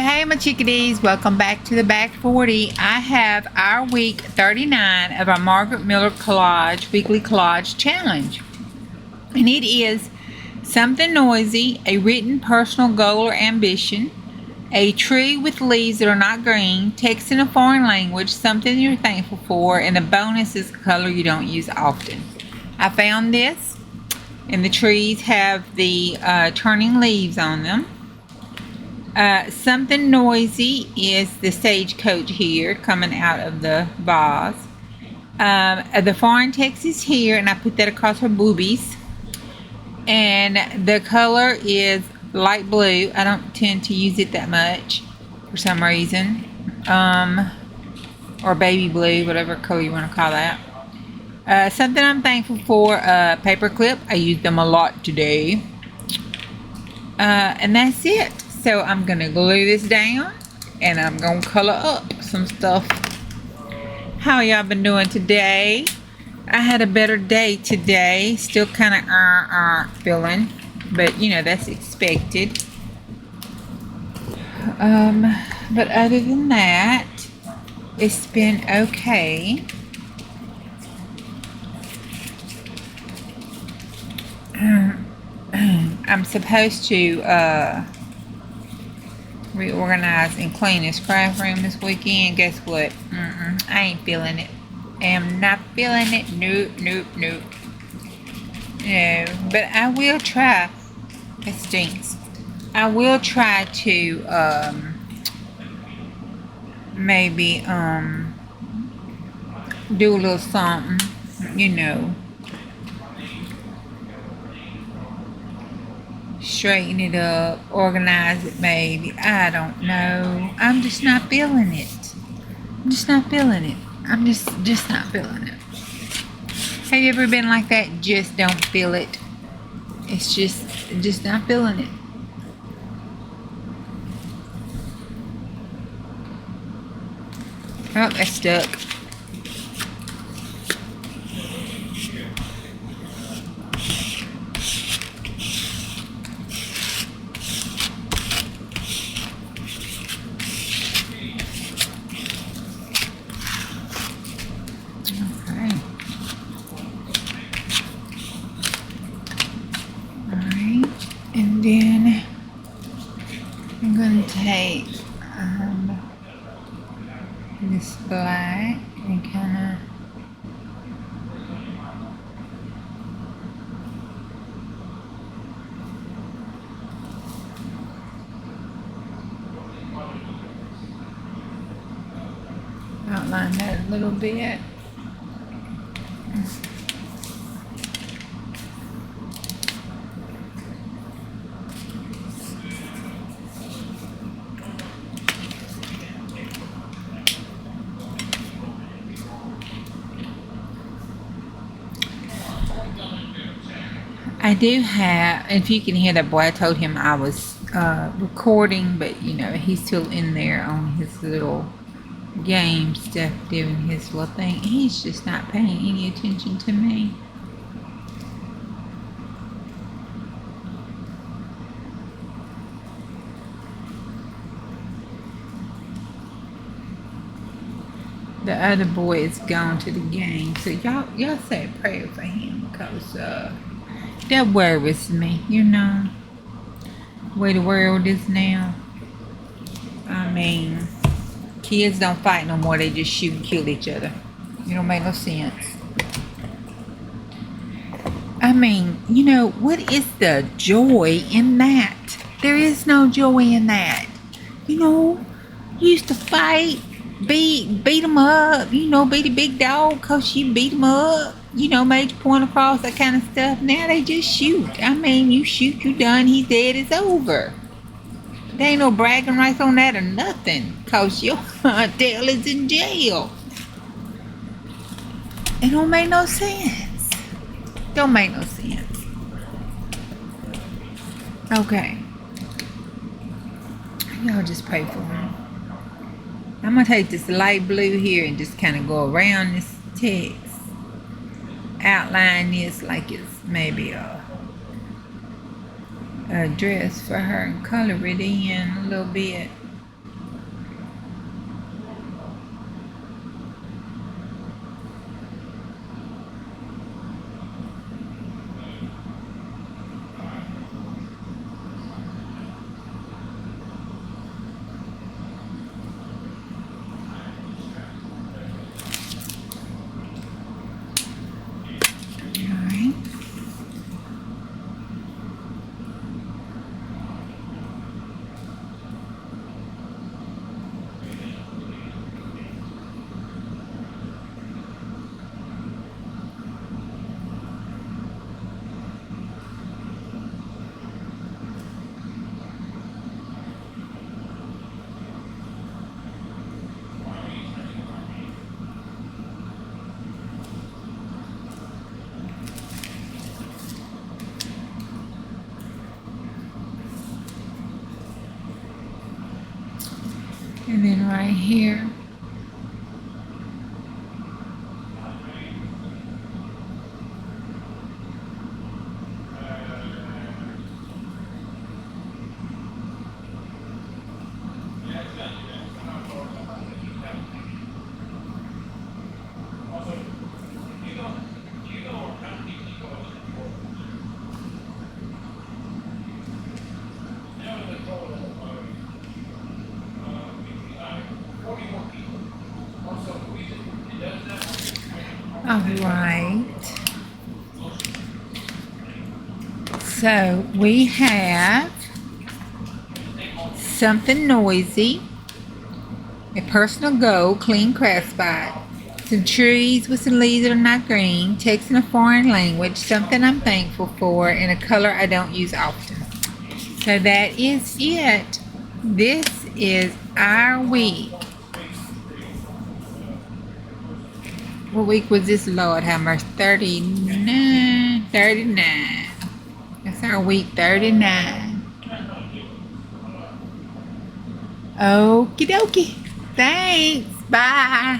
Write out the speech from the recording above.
Hey my chickadees, welcome back to the Back 40. I have our week 39 of our Margaret Miller collage, weekly collage challenge. And it is something noisy, a written personal goal or ambition, a tree with leaves that are not green, text in a foreign language, something you're thankful for, and the bonus is a color you don't use often. I found this, and the trees have the turning leaves on them. Something noisy is the stagecoach here coming out of the vase. The foreign text is here, and I put that across her boobies. And the color is light blue. I don't tend to use it that much for some reason. Or baby blue, whatever color you want to call that. Something I'm thankful for, paper clip. I used them a lot today. And that's it. So I'm going to glue this down and I'm going to color up some stuff. How y'all been doing today? I had a better day today. Still kind of feeling, but you know, that's expected. But other than that, it's been okay. I'm supposed to reorganize and clean this craft room this weekend. Guess what? I ain't feeling it. Am not feeling it. Nope. No, but I will try. It stinks. I will try to maybe do a little something, you know. Straighten it up, organize it maybe. I don't know. I'm just not feeling it. I'm just not feeling it. I'm just not feeling it. Have you ever been like that? Just don't feel it. It's just not feeling it. Oh, that's stuck. And then I'm going to take this black and kind of outline that a little bit. I do have, if you can hear that boy, I told him I was recording, but you know, he's still in there on his little game stuff, doing his little thing. He's just not paying any attention to me. The other boy is gone to the game, so y'all say a prayer for him, because that worries me, you know, the way the world is now. I mean, kids don't fight no more, they just shoot and kill each other. It don't make no sense. I mean, you know, what is the joy in that? There is no joy in that. You know, you used to fight, beat them up, you know, be the big dog because you beat them up, you know, made your point across, that kind of stuff. Now they just shoot. I mean, you shoot, you done, he's dead, it's over. There ain't no bragging rights on that or nothing, because your tail is in jail. It don't make no sense. Don't make no sense. Okay. Y'all just pray for him. I'm going to take this light blue here and just kind of go around this text. Outline this like it's maybe a dress for her and color it in a little bit. And then right here. All right. So we have something noisy, a personal goal, clean craft spot, some trees with some leaves that are not green, text in a foreign language, something I'm thankful for, and a color I don't use often. So that is it. This is our week. What week was this, Lord have mercy? 39. That's our week 39. Okie dokie. Thanks. Bye.